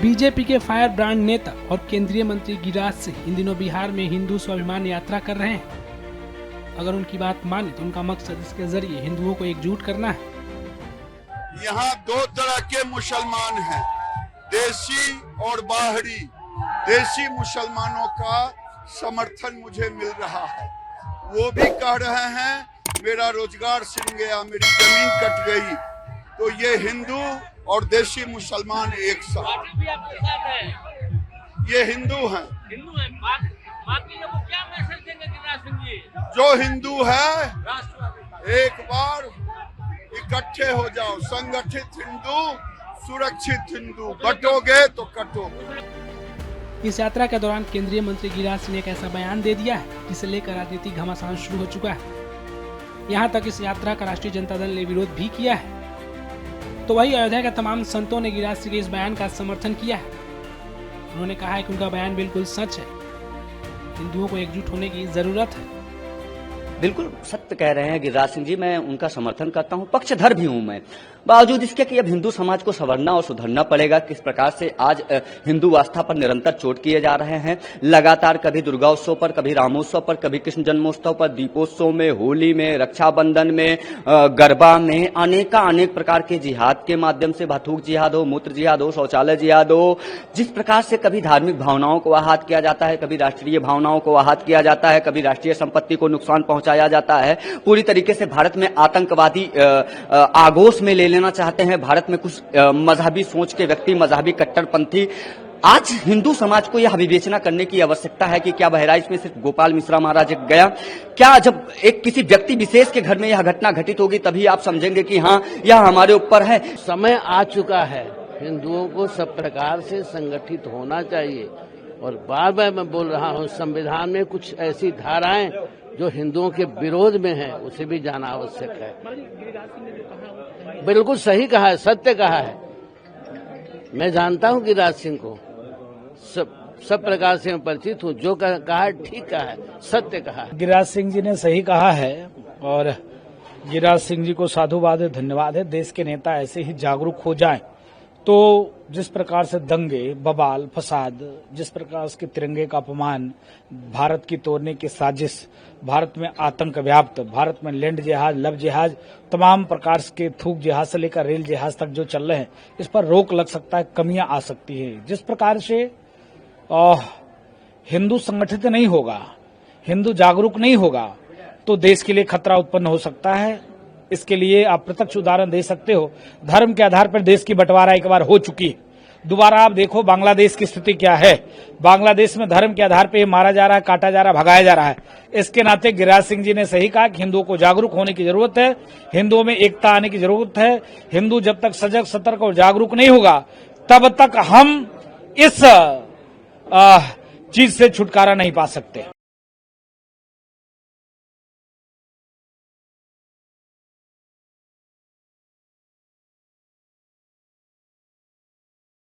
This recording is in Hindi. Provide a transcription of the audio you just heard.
बीजेपी के फायर ब्रांड नेता और केंद्रीय मंत्री गिरिराज सिंह इन दिनों बिहार में हिंदू स्वाभिमान यात्रा कर रहे हैं। अगर उनकी बात माने तो उनका मकसद इसके जरिए हिंदुओं को एकजुट करना है। यहाँ दो तरह के मुसलमान हैं, देशी और बाहरी। देशी मुसलमानों का समर्थन मुझे मिल रहा है। वो भी कह रहे हैं मेरा रोजगार छिन गया, मेरी जमीन कट गई। तो ये हिंदू और देशी मुसलमान एक साथ, ये हिंदू हैं। बाकी लोगों को क्या मैसेज देंगे गिरिराज सिंह जी? जो हिंदू है एक बार इकट्ठे हो जाओ, संगठित हिंदू, सुरक्षित हिंदू। बटोगे तो कटोगे। इस यात्रा के दौरान केंद्रीय मंत्री गिरिराज सिंह ने एक ऐसा बयान दे दिया है जिसे लेकर राजनीतिक घमासान शुरू हो चुका है। यहाँ तक इस यात्रा का राष्ट्रीय जनता दल ने विरोध भी किया है। तो वही अयोध्या के तमाम संतों ने गिरिराज सिंह के इस बयान का समर्थन किया है। उन्होंने कहा है कि उनका बयान बिल्कुल सच है, हिंदुओं को एकजुट होने की जरूरत है। बिल्कुल सत्य कह रहे हैं गिरिराज सिंह जी, मैं उनका समर्थन करता हूं, पक्षधर भी हूं मैं। बावजूद इसके कि अब हिंदू समाज को संवरना और सुधरना पड़ेगा। किस प्रकार से आज हिंदू आस्था पर निरंतर चोट किए जा रहे हैं। लगातार कभी दुर्गा उत्सव पर, कभी रामोत्सव पर, कभी कृष्ण जन्मोत्सव पर, दीपोत्सव में, होली में, रक्षाबंधन में, गरबा में अनेक प्रकार के जिहाद के माध्यम से, भाथूक जिहाद हो, मूत्र जिहाद हो, शौचालय जिहाद हो, जिस प्रकार से कभी धार्मिक भावनाओं को आहत किया जाता है, कभी राष्ट्रीय भावनाओं को आहत किया जाता है, कभी राष्ट्रीय संपत्ति को नुकसान पहुंचाया जाता है। पूरी तरीके से भारत में आतंकवादी आगोश में ले लेना चाहते हैं। भारत में कुछ मजहबी सोच के व्यक्ति, मजहबी कट्टरपंथी। आज हिंदू समाज को यह विवेचना करने की आवश्यकता है कि क्या बहराइच में सिर्फ गोपाल मिश्रा महाराज गया? क्या जब एक किसी व्यक्ति विशेष के घर में यह घटना घटित होगी तभी आप समझेंगे कि हाँ, यह हमारे ऊपर है। समय आ चुका है, हिंदुओं को सब प्रकार से संगठित होना चाहिए। और बार बार मैं बोल रहा हूँ, संविधान में कुछ ऐसी धाराएं जो हिंदुओं के विरोध में है, उसे भी जाना आवश्यक है। बिल्कुल सही कहा है, सत्य कहा है। मैं जानता हूं गिरिराज सिंह को, सब प्रकार से मैं परिचित हूं। जो कहा है ठीक कहा है, सत्य कहा है। गिरिराज सिंह जी ने सही कहा है और गिरिराज सिंह जी को साधुवाद, धन्यवाद है। देश के नेता ऐसे ही जागरूक हो जाएं तो जिस प्रकार से दंगे, बवाल, फसाद, जिस प्रकार उसके तिरंगे का अपमान, भारत की तोड़ने की साजिश, भारत में आतंक व्याप्त, भारत में लैंड जिहाद, लव जिहाद, तमाम प्रकार के थूक जिहाद से लेकर रेल जिहाज तक जो चल रहे हैं, इस पर रोक लग सकता है, कमियां आ सकती है। जिस प्रकार से हिंदू संगठित नहीं होगा, हिंदू जागरूक नहीं होगा तो देश के लिए खतरा उत्पन्न हो सकता है। इसके लिए आप प्रत्यक्ष उदाहरण दे सकते हो। धर्म के आधार पर देश की बंटवारा एक बार हो चुकी है। दोबारा आप देखो बांग्लादेश की स्थिति क्या है। बांग्लादेश में धर्म के आधार पर मारा जा रहा है, काटा जा रहा है, भगाया जा रहा है। इसके नाते गिरिराज सिंह जी ने सही कहा कि हिंदुओं को जागरूक होने की जरूरत है, हिंदुओं में एकता आने की जरूरत है। हिंदू जब तक सजग, सतर्क और जागरूक नहीं होगा तब तक हम इस चीज से छुटकारा नहीं पा सकते।